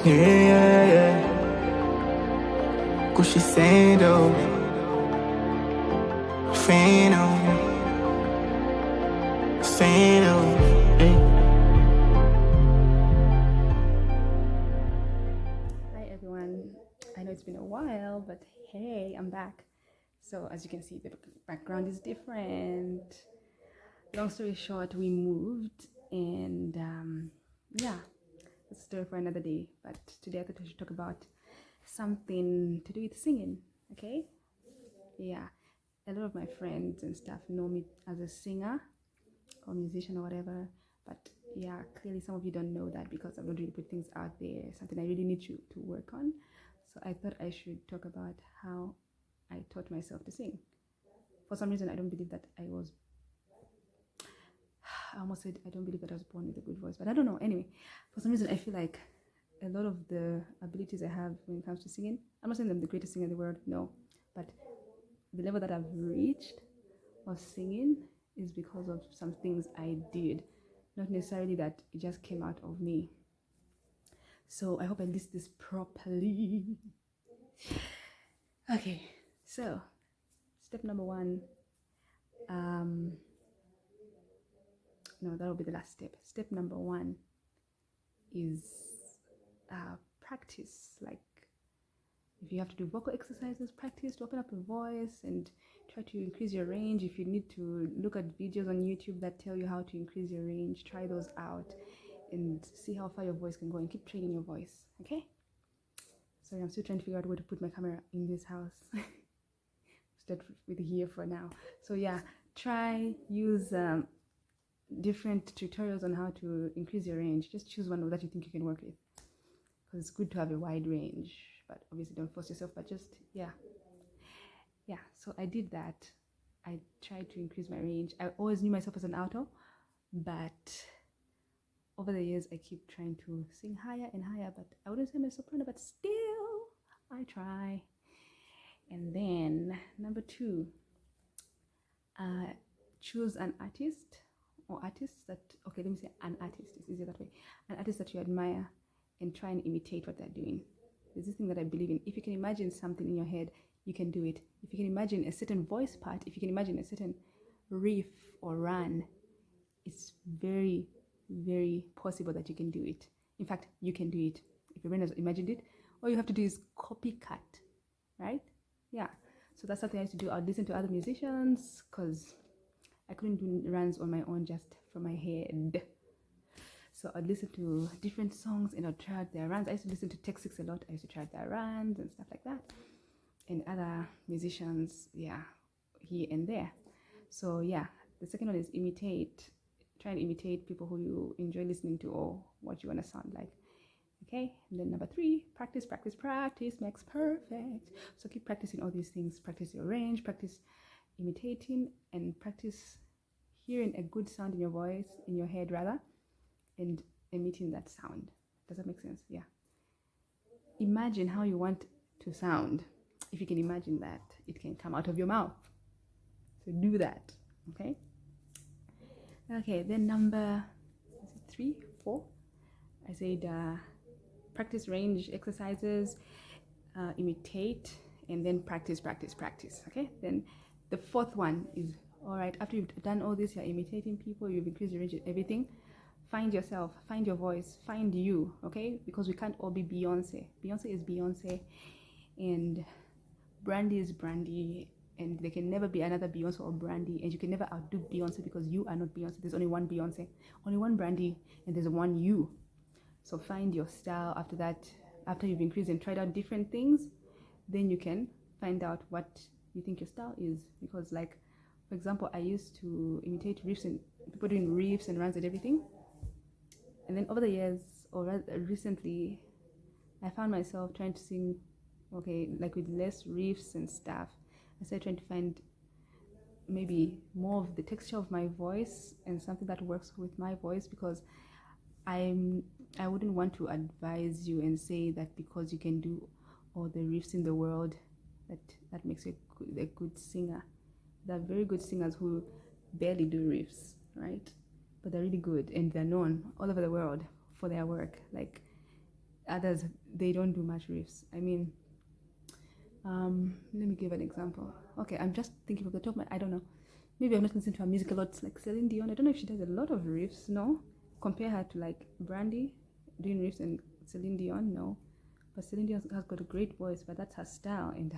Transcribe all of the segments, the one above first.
Yeah, yeah. Cuscicendo, fino, fino. Hey. Hi everyone. I know it's been a while, but hey, I'm back. So as you can see, the background is different. Long story short, we moved, and yeah, that's a story for another day. But today I thought I should talk about something to do with singing. Okay? Yeah, a lot of my friends and stuff know me as a singer or musician or whatever. But yeah, clearly some of you don't know that because I've not really put things out there. Something I really need to work on. So I thought I should talk about how I taught myself to sing. For some reason, I don't believe that I was. I almost said I don't believe that I was born with a good voice, but I don't know. Anyway, for some reason, I feel like a lot of the abilities I have when it comes to singing, I'm not saying I'm the greatest singer in the world, no, but the level that I've reached of singing is because of some things I did, not necessarily that it just came out of me. So I hope I list this properly. Okay, so step number one. No, that'll be the last step. Step number one is practice. Like if you have to do vocal exercises, practice to open up your voice and try to increase your range. If you need to look at videos on YouTube that tell you how to increase your range, try those out and see how far your voice can go and keep training your voice. Okay? Sorry, I'm still trying to figure out where to put my camera in this house. Start with here for now. So yeah, try use different tutorials on how to increase your range. Just choose one that you think you can work with, because it's good to have a wide range, but obviously don't force yourself. But just yeah. So I did that. I tried to increase my range. I always knew myself as an alto, but over the years I keep trying to sing higher and higher. But I wouldn't say I'm a soprano, but still I try. And then number two, choose an artist or artists that, okay, let me say an artist, it's easier that way. An artist that you admire and try and imitate what they're doing. There's this thing that I believe in. If you can imagine something in your head, you can do it. If you can imagine a certain voice part, if you can imagine a certain riff or run, it's very, very possible that you can do it. In fact, you can do it. If your brain has imagined it, all you have to do is copycat, right? Yeah. So that's something I used to do. I'd listen to other musicians because I couldn't do runs on my own just from my head. So I'd listen to different songs and I'd try out their runs. I used to listen to Tech Six a lot. I used to try out their runs and stuff like that. And other musicians, yeah, here and there. So yeah, the second one is imitate. Try and imitate people who you enjoy listening to or what you want to sound like. Okay, and then number three, practice, practice, practice makes perfect. So keep practicing all these things. Practice your range, practice imitating, and practice hearing a good sound in your voice, in your head rather, and emitting that sound. Does that make sense? Yeah. Imagine how you want to sound. If you can imagine that, it can come out of your mouth. So do that. Okay. Okay, then number is it 3, 4? I said practice range exercises, imitate, and then practice, practice, practice. Okay, then the fourth one is, all right, after you've done all this, you're imitating people, you've increased your range, everything, find yourself, find your voice, find you. Okay, because we can't all be Beyonce. Beyonce is Beyonce, and Brandy is Brandy, and there can never be another Beyonce or Brandy, and you can never outdo Beyonce because you are not Beyonce. There's only one Beyonce, only one Brandy, and there's one you. So find your style. After that, after you've increased and tried out different things, then you can find out what you think your style is. Because like, for example, I used to imitate riffs and people doing riffs and runs and everything. And then over the years, or recently, I found myself trying to sing, okay, like with less riffs and stuff. I started trying to find maybe more of the texture of my voice and something that works with my voice, because I wouldn't want to advise you and say that because you can do all the riffs in the world that makes you a good singer. There are very good singers who barely do riffs, right? But they're really good and they're known all over the world for their work. Like Others, they don't do much riffs. I mean, let me give an example. Okay, I'm just thinking of the top of my, I don't know. Maybe I'm not listening to her music a lot, like Celine Dion. I don't know if she does a lot of riffs, no? Compare her to like Brandy doing riffs and Celine Dion, no. But Celine Dion has got a great voice, but that's her style, and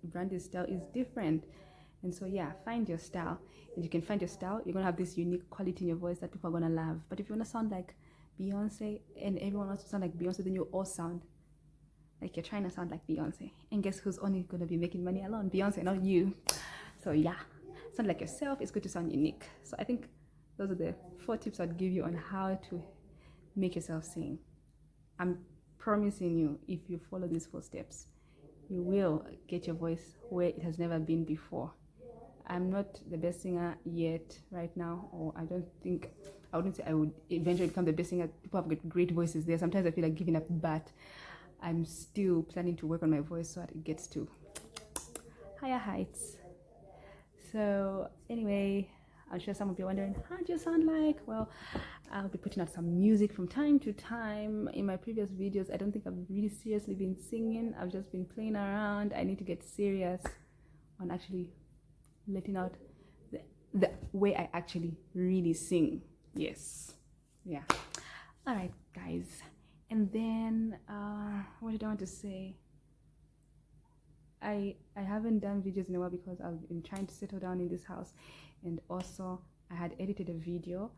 Brandy's style is different. And so, yeah, find your style. And you can find your style, you're gonna have this unique quality in your voice that people are gonna love. But if you wanna sound like Beyonce and everyone wants to sound like Beyonce, then you all sound like you're trying to sound like Beyonce. And guess who's only gonna be making money alone? Beyonce, not you. So, yeah, sound like yourself. It's good to sound unique. So, I think those are the 4 tips I'd give you on how to make yourself sing. I'm promising you, if you follow these 4 steps, you will get your voice where it has never been before. I'm not the best singer yet right now, or I wouldn't say I would eventually become the best singer. People have got great voices there. Sometimes I feel like giving up, but I'm still planning to work on my voice so that it gets to higher heights. So anyway, I'm sure some of you are wondering, how do you sound like? Well, I'll be putting out some music from time to time. In my previous videos, I don't think I've really seriously been singing. I've just been playing around. I need to get serious on actually letting out the way I actually really sing. Yes. Yeah. All right, guys. And then, what did I want to say? I haven't done videos in a while because I've been trying to settle down in this house, and also I had edited a video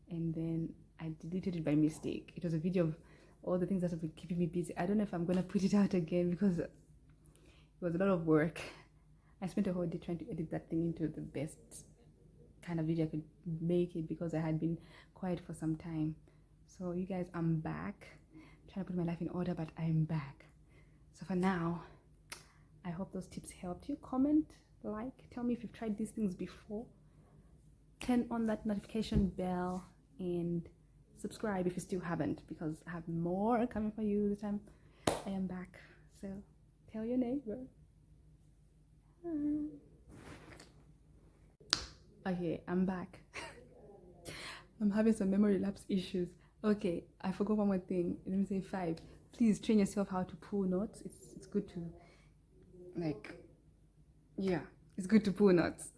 and then I deleted it by mistake. It was a video of all the things that have been keeping me busy. I don't know if I'm gonna put it out again because it was a lot of work. I spent a whole day trying to edit that thing into the best kind of video I could make it because I had been quiet for some time. So you guys, I'm back. I'm trying to put my life in order, but I'm back. So for now, I hope those tips helped you. Comment, like, tell me if you've tried these things before. Turn on that notification bell and subscribe if you still haven't, because I have more coming for you this time. I am back. So tell your neighbor. Okay, I'm back. I'm having some memory lapse issues. Okay, I forgot one more thing. Let me say 5. Please train yourself how to pull notes. It's good to, like, yeah, it's good to pull notes.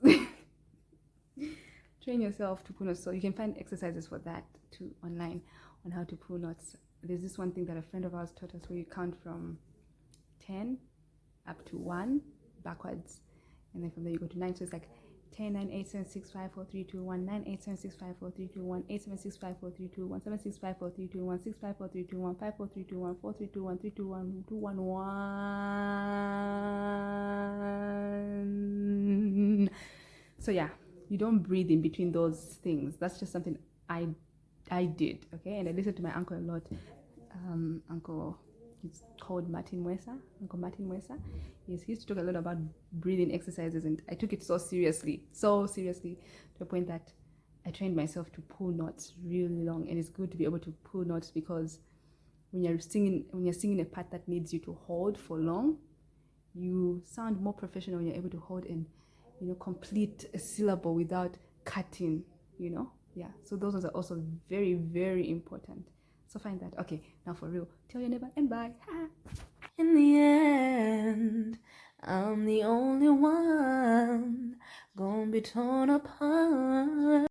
Train yourself to pull notes. So you can find exercises for that too online on how to pull notes. There's this one thing that a friend of ours taught us where you count from 10 up to 1 backwards, and then from there you go to 9. So it's like 10, 9, 8, 7, 6, 5, 4, 3, 2, 1, 9, 8, 7, 6, 5, 4, 3, 2, 1, 8, 7, 6, 5, 4, 3, 2, 1, 7, 6, 5, 4, 3, 2, 1, 6, 5, 4, 3, 2, 1, 5, 4, 3, 2, 1, 4, 3, 2, 1, 3, 2, 1, 2, 1, 1. So yeah, you don't breathe in between those things. That's just something I did, okay? And I listened to my uncle a lot. Uncle, he's called Martin Mwesa, Uncle Martin Mwesa. Yes, he used to talk a lot about breathing exercises, and I took it so seriously, to the point that I trained myself to pull notes really long. And it's good to be able to pull notes because when you're singing a part that needs you to hold for long, you sound more professional when you're able to hold and, you know, complete a syllable without cutting, you know. Yeah, so those ones are also very, very important. So find that. Okay, now for real, tell your neighbor and bye. In the end, I'm the only one gonna be torn apart.